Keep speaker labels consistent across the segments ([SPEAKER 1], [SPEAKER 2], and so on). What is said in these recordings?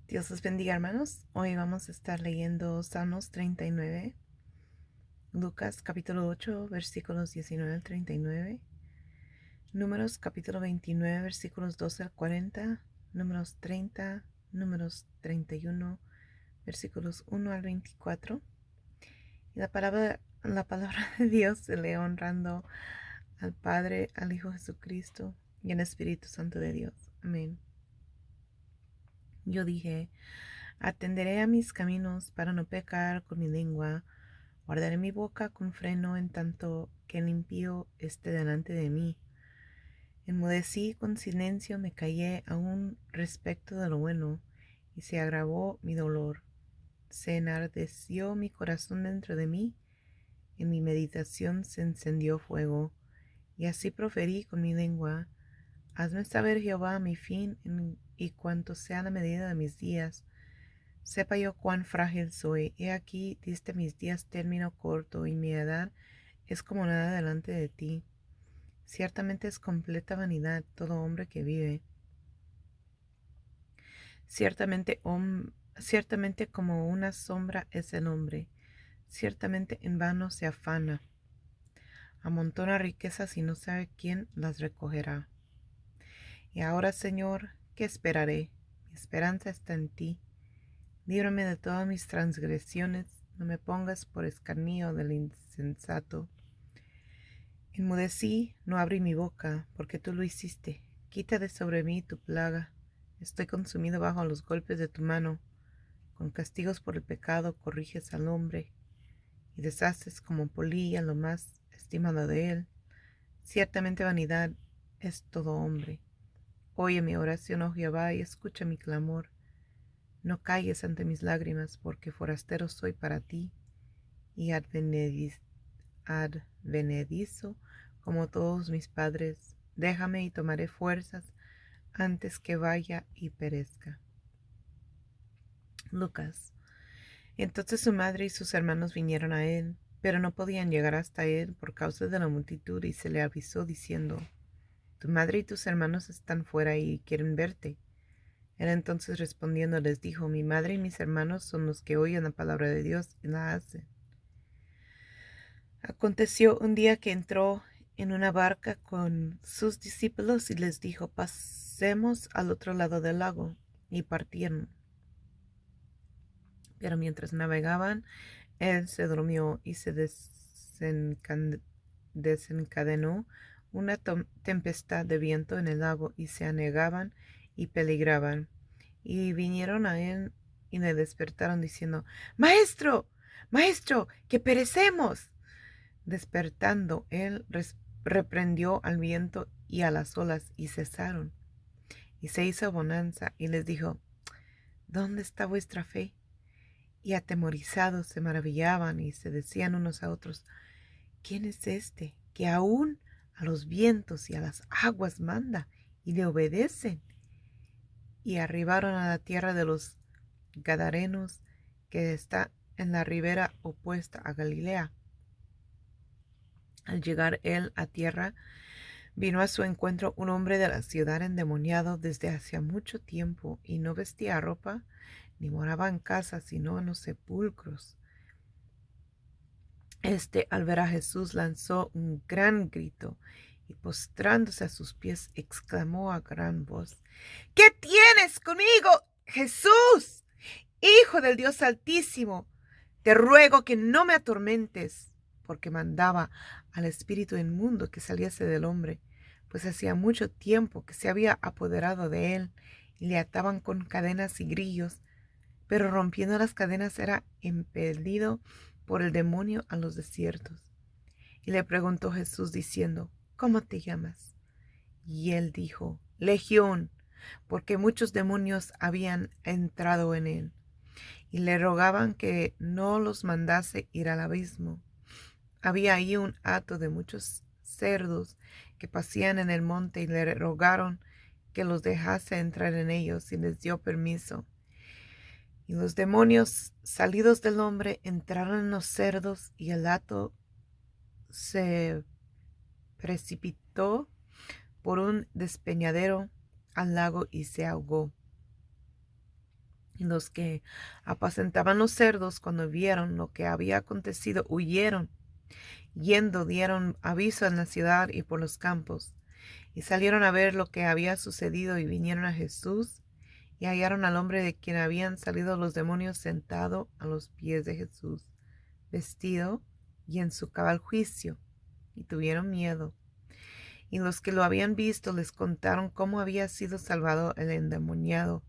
[SPEAKER 1] Dios los bendiga, hermanos. Hoy vamos a estar leyendo Salmos 39, Lucas capítulo 8, versículos 19 al 39, Números capítulo 29, versículos 12 al 40, Números 30, Números 31, versículos 1 al 24. Y la palabra de Dios se lee honrando al Padre, al Hijo Jesucristo y al Espíritu Santo de Dios. Amén. Yo dije: atenderé a mis caminos para no pecar con mi lengua. Guardaré mi boca con freno en tanto que el impío esté delante de mí. Enmudecí con silencio, me callé aún respecto de lo bueno, y se agravó mi dolor. Se enardeció mi corazón dentro de mí, en mi meditación se encendió fuego, y así proferí con mi lengua: hazme saber, Jehová, mi fin y cuanto sea la medida de mis días. Sepa yo cuán frágil soy. He aquí diste mis días término corto, y mi edad es como nada delante de ti. Ciertamente es completa vanidad todo hombre que vive. Ciertamente como una sombra es el hombre. Ciertamente en vano se afana. Amontona riquezas y no sabe quién las recogerá. Y ahora, Señor, ¿qué esperaré? Mi esperanza está en ti. Líbrame de todas mis transgresiones, no me pongas por escarnio del insensato. Enmudecí, no abrí mi boca, porque tú lo hiciste. Quita de sobre mí tu plaga. Estoy consumido bajo los golpes de tu mano. Con castigos por el pecado corriges al hombre, y deshaces como polilla lo más estimado de él. Ciertamente vanidad es todo hombre. Oye mi oración, oh Jehová, y escucha mi clamor. No calles ante mis lágrimas, porque forastero soy para ti, y advenedizo como todos mis padres. Déjame y tomaré fuerzas antes que vaya y perezca. Lucas. Entonces su madre y sus hermanos vinieron a él, pero no podían llegar hasta él por causa de la multitud, y se le avisó diciendo: tu madre y tus hermanos están fuera y quieren verte. Él entonces respondiendo les dijo: mi madre y mis hermanos son los que oyen la palabra de Dios y la hacen. Aconteció un día que entró en una barca con sus discípulos y les dijo: pasemos al otro lado del lago. Y partieron. Pero mientras navegaban, él se durmió, y se desencadenó una tempestad de viento en el lago, y se anegaban y peligraban. Y vinieron a él y le despertaron diciendo: Maestro, maestro, que perecemos. Despertando, él reprendió al viento y a las olas, y cesaron. Y se hizo bonanza, y les dijo: ¿dónde está vuestra fe? Y atemorizados se maravillaban, y se decían unos a otros: ¿quién es este, que aún a los vientos y a las aguas manda, y le obedecen? Y arribaron a la tierra de los Gadarenos, que está en la ribera opuesta a Galilea. Al llegar él a tierra, vino a su encuentro un hombre de la ciudad endemoniado desde hacía mucho tiempo, y no vestía ropa, ni moraba en casa, sino en los sepulcros. Al ver a Jesús, lanzó un gran grito, y postrándose a sus pies, exclamó a gran voz: ¿qué tienes conmigo, Jesús, Hijo del Dios Altísimo? Te ruego que no me atormentes. Porque mandaba al espíritu inmundo que saliese del hombre, pues hacía mucho tiempo que se había apoderado de él, y le ataban con cadenas y grillos, pero rompiendo las cadenas era impelido por el demonio a los desiertos. Y le preguntó Jesús diciendo: ¿cómo te llamas? Y él dijo: Legión, porque muchos demonios habían entrado en él, y le rogaban que no los mandase ir al abismo. Había ahí un hato de muchos cerdos que pasían en el monte, y le rogaron que los dejase entrar en ellos, y les dio permiso. Y los demonios, salidos del hombre, entraron en los cerdos, y el hato se precipitó por un despeñadero al lago y se ahogó. Y los que apacentaban los cerdos, cuando vieron lo que había acontecido, huyeron. Yendo, dieron aviso en la ciudad y por los campos. Y salieron a ver lo que había sucedido y vinieron a Jesús y hallaron al hombre de quien habían salido los demonios sentado a los pies de Jesús, vestido y en su cabal juicio, y tuvieron miedo. Y los que lo habían visto les contaron cómo había sido salvado el endemoniado.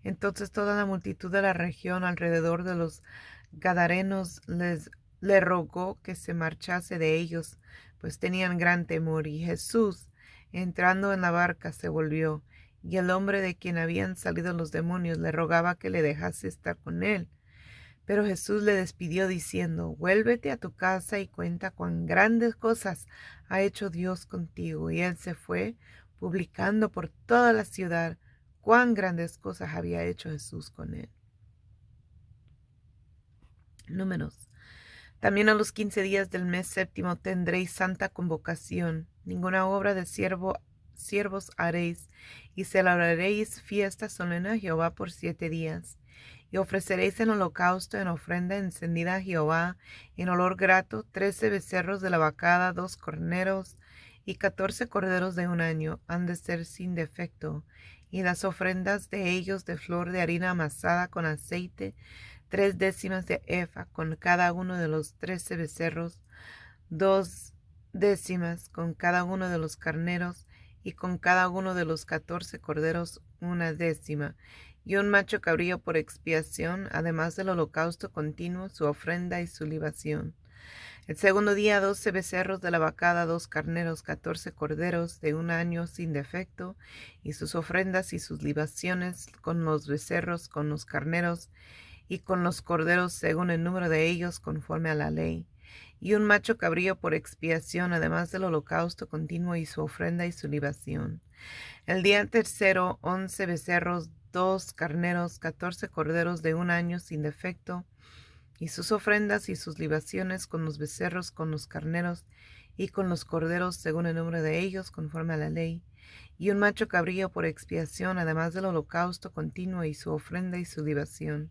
[SPEAKER 1] Entonces toda la multitud de la región alrededor de los Gadarenos le rogó que se marchase de ellos, pues tenían gran temor. Y Jesús, entrando en la barca, se volvió, y el hombre de quien habían salido los demonios le rogaba que le dejase estar con él. Pero Jesús le despidió diciendo, vuélvete a tu casa y cuenta cuán grandes cosas ha hecho Dios contigo. Y él se fue, publicando por toda la ciudad cuán grandes cosas había hecho Jesús con él. Números. También a los 15 días del mes séptimo tendréis santa convocación. Ninguna obra de siervos haréis, y celebraréis fiesta solemne a Jehová por 7 días. Y ofreceréis en holocausto, en ofrenda encendida a Jehová, en olor grato, 13 becerros de la vacada, 2 corneros, y 14 corderos de un año, han de ser sin defecto. Y las ofrendas de ellos de flor de harina amasada con aceite, 3 décimas de efa con cada uno de los 13 becerros, 2 décimas con cada uno de los carneros, y con cada uno de los 14 corderos 1 décima, y un macho cabrío por expiación, además del holocausto continuo, su ofrenda y su libación. El segundo día 12 becerros de la vacada, 2 carneros, 14 corderos de un año sin defecto, y sus ofrendas y sus libaciones con los becerros, con los carneros y con los corderos según el número de ellos conforme a la ley. Y un macho cabrío por expiación, además del holocausto continuo y su ofrenda y su libación. El día tercero 11 becerros, 2 carneros, 14 corderos de un año sin defecto, y sus ofrendas y sus libaciones con los becerros, con los carneros y con los corderos según el número de ellos conforme a la ley. Y un macho cabrío por expiación, además del holocausto continuo y su ofrenda y su libación.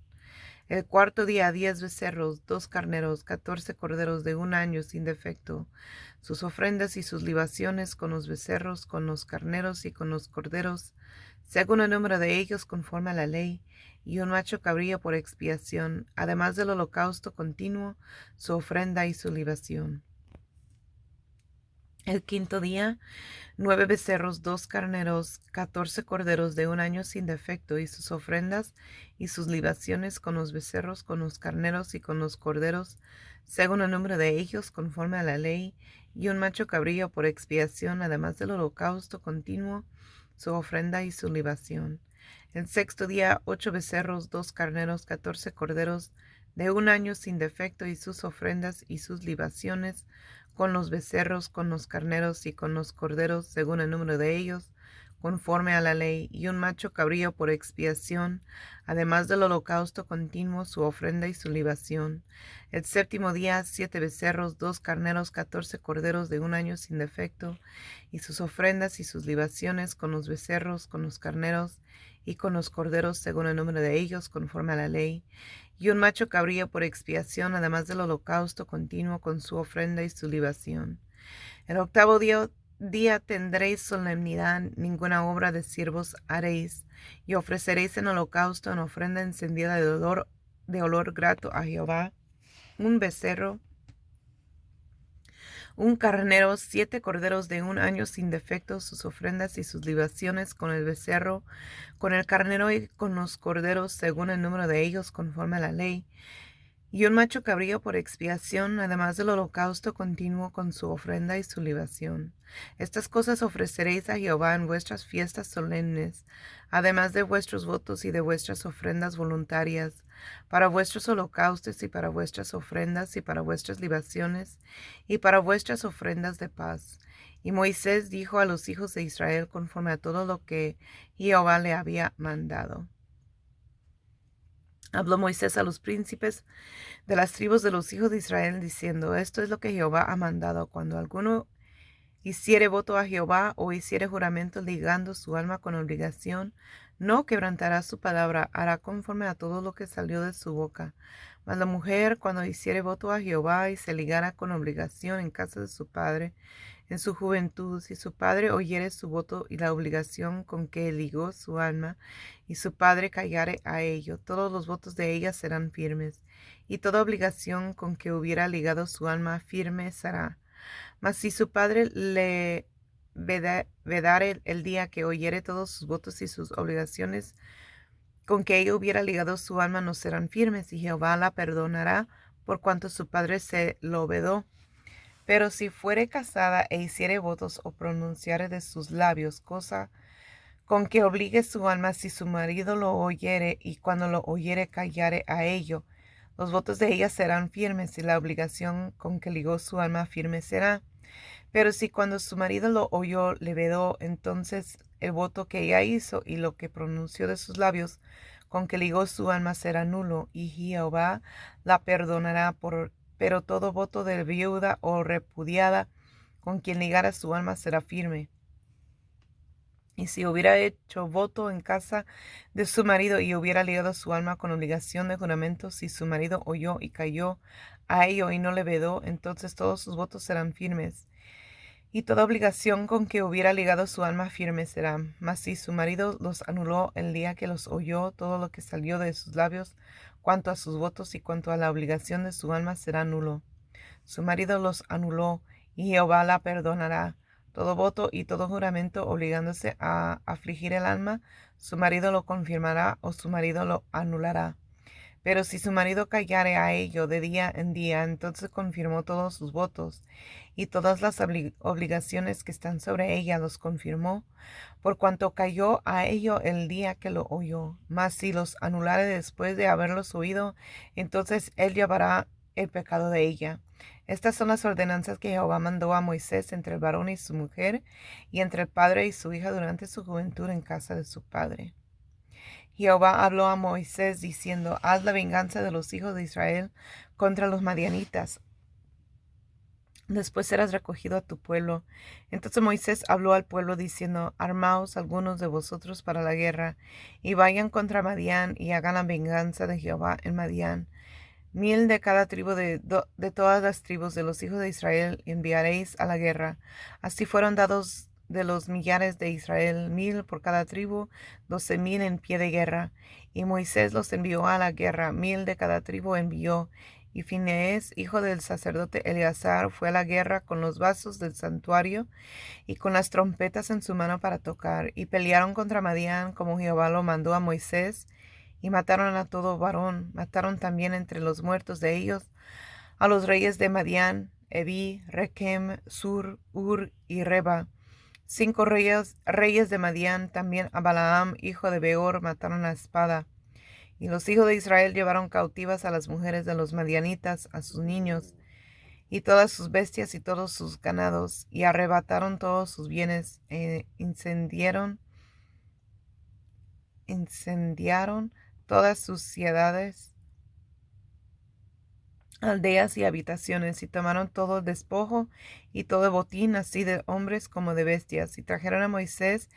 [SPEAKER 1] El cuarto día 10 becerros, 2 carneros, 14 corderos de un año sin defecto, sus ofrendas y sus libaciones con los becerros, con los carneros y con los corderos, según el número de ellos conforme a la ley, y un macho cabrío por expiación, además del holocausto continuo, su ofrenda y su libación. El quinto día 9 becerros, 2 carneros, 14 corderos de un año sin defecto, y sus ofrendas y sus libaciones con los becerros, con los carneros y con los corderos, según el número de ellos, conforme a la ley, y un macho cabrío por expiación, además del holocausto continuo, su ofrenda y su libación. El sexto día 8 becerros, 2 carneros, 14 corderos de un año sin defecto, y sus ofrendas y sus libaciones, con los becerros, con los carneros y con los corderos, según el número de ellos, conforme a la ley, y un macho cabrío por expiación, además del holocausto continuo, su ofrenda y su libación. El séptimo día 7 becerros, 2 carneros, 14 corderos de un año sin defecto, y sus ofrendas y sus libaciones con los becerros, con los carneros y con los corderos, según el número de ellos, conforme a la ley, y un macho cabrío por expiación, además del holocausto continuo con su ofrenda y su libación. El octavo día tendréis solemnidad, ninguna obra de siervos haréis, y ofreceréis en holocausto, en ofrenda encendida de olor grato a Jehová, un becerro, un carnero, 7 corderos de un año sin defecto, sus ofrendas y sus libaciones con el becerro, con el carnero y con los corderos, según el número de ellos, conforme a la ley, y un macho cabrío por expiación, además del holocausto continuo con su ofrenda y su libación. Estas cosas ofreceréis a Jehová en vuestras fiestas solemnes, además de vuestros votos y de vuestras ofrendas voluntarias, para vuestros holocaustos y para vuestras ofrendas y para vuestras libaciones y para vuestras ofrendas de paz. Y Moisés dijo a los hijos de Israel conforme a todo lo que Jehová le había mandado. Habló Moisés a los príncipes de las tribus de los hijos de Israel, diciendo, esto es lo que Jehová ha mandado: cuando alguno hiciere voto a Jehová o hiciere juramento ligando su alma con obligación, no quebrantará su palabra, hará conforme a todo lo que salió de su boca. Mas la mujer, cuando hiciere voto a Jehová y se ligara con obligación en casa de su padre, en su juventud, si su padre oyere su voto y la obligación con que ligó su alma, y su padre callare a ello, todos los votos de ella serán firmes, y toda obligación con que hubiera ligado su alma firme será. Mas si su padre le vedare el día que oyere todos sus votos y sus obligaciones, con que ella hubiera ligado su alma no serán firmes, y Jehová la perdonará por cuanto su padre se lo vedó. Pero si fuere casada e hiciere votos o pronunciare de sus labios cosa con que obligue su alma, si su marido lo oyere y cuando lo oyere callare a ello, los votos de ella serán firmes y la obligación con que ligó su alma firme será. Pero si cuando su marido lo oyó le vedó, entonces el voto que ella hizo y lo que pronunció de sus labios con que ligó su alma será nulo, y Jehová la perdonará pero todo voto de viuda o repudiada con quien ligara su alma será firme. Y si hubiera hecho voto en casa de su marido y hubiera ligado su alma con obligación de juramento, si su marido oyó y cayó a ello y no le vedó, entonces todos sus votos serán firmes. Y toda obligación con que hubiera ligado su alma firme será. Mas si su marido los anuló el día que los oyó, todo lo que salió de sus labios, cuanto a sus votos y cuanto a la obligación de su alma, será nulo. Su marido los anuló, y Jehová la perdonará. Todo voto y todo juramento obligándose a afligir el alma, su marido lo confirmará o su marido lo anulará. Pero si su marido callare a ello de día en día, entonces confirmó todos sus votos, y todas las obligaciones que están sobre ella los confirmó, por cuanto cayó a ello el día que lo oyó. Mas si los anulare después de haberlos oído, entonces él llevará el pecado de ella. Estas son las ordenanzas que Jehová mandó a Moisés entre el varón y su mujer, y entre el padre y su hija durante su juventud en casa de su padre. Jehová habló a Moisés diciendo: Haz la venganza de los hijos de Israel contra los madianitas. Después serás recogido a tu pueblo. Entonces Moisés habló al pueblo diciendo: Armaos algunos de vosotros para la guerra, y vayan contra Madián, y hagan la venganza de Jehová en Madián. 1000 de cada tribu de todas las tribus de los hijos de Israel enviaréis a la guerra. Así fueron dados de los millares de Israel 1000 por cada tribu, 12,000 en pie de guerra. Y Moisés los envió a la guerra, 1000 de cada tribu envió. Y Finees, hijo del sacerdote Eleazar, fue a la guerra con los vasos del santuario y con las trompetas en su mano para tocar. Y pelearon contra Madián como Jehová lo mandó a Moisés. Y mataron a todo varón. Mataron también entre los muertos de ellos a los reyes de Madián, Evi, Rekem, Sur, Ur y Reba. 5 reyes de Madián, también a Balaam, hijo de Beor, mataron a espada. Y los hijos de Israel llevaron cautivas a las mujeres de los madianitas, a sus niños, y todas sus bestias y todos sus ganados, y arrebataron todos sus bienes, incendiaron todas sus ciudades, aldeas y habitaciones, y tomaron todo el despojo y todo el botín, así de hombres como de bestias, y trajeron a Moisés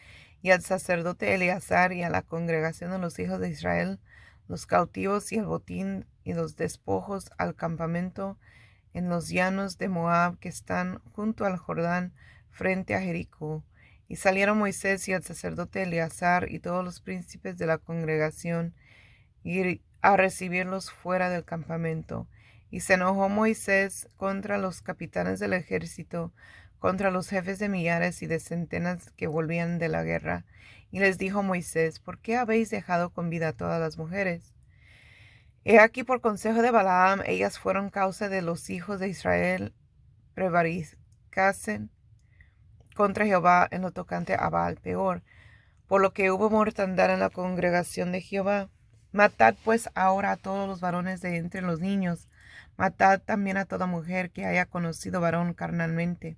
[SPEAKER 1] y al sacerdote Eleazar y a la congregación de los hijos de Israel los cautivos y el botín y los despojos al campamento en los llanos de Moab que están junto al Jordán frente a Jericó. Y salieron Moisés y el sacerdote Eleazar y todos los príncipes de la congregación y a recibirlos fuera del campamento. Y se enojó Moisés contra los capitanes del ejército, contra los jefes de millares y de centenas que volvían de la guerra. Y les dijo Moisés: ¿Por qué habéis dejado con vida a todas las mujeres? He aquí, por consejo de Balaam, ellas fueron causa de los hijos de Israel prevaricasen contra Jehová en lo tocante a Baal peor, por lo que hubo mortandad en la congregación de Jehová. Matad pues ahora a todos los varones de entre los niños, matad también a toda mujer que haya conocido varón carnalmente.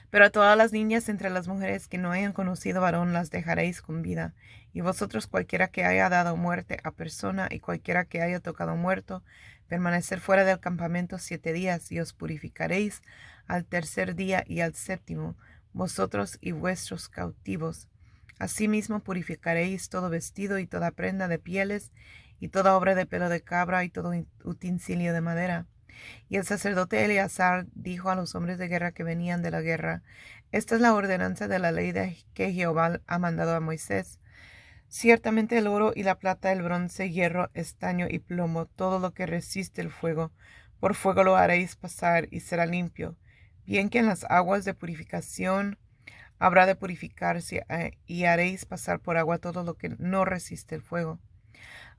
[SPEAKER 1] Pero a todas las niñas entre las mujeres que no hayan conocido varón las dejaréis con vida. Y vosotros, cualquiera que haya dado muerte a persona y cualquiera que haya tocado muerto, permanecer fuera del campamento 7 días, y os purificaréis al tercer día y al séptimo, vosotros y vuestros cautivos. Asimismo purificaréis todo vestido y toda prenda de pieles y toda obra de pelo de cabra y todo utensilio de madera. Y el sacerdote Eleazar dijo a los hombres de guerra que venían de la guerra: Esta es la ordenanza de la ley que Jehová ha mandado a Moisés. Ciertamente el oro y la plata, el bronce, hierro, estaño y plomo, todo lo que resiste el fuego, por fuego lo haréis pasar y será limpio. Bien que en las aguas de purificación habrá de purificarse, y haréis pasar por agua todo lo que no resiste el fuego.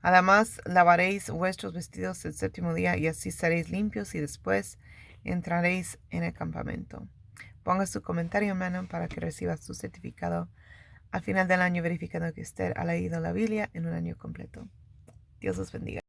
[SPEAKER 1] Además, lavaréis vuestros vestidos el séptimo día, y así seréis limpios, y después entraréis en el campamento. Ponga su comentario, hermano, para que reciba su certificado al final del año, verificando que usted ha leído la Biblia en un año completo. Dios los bendiga.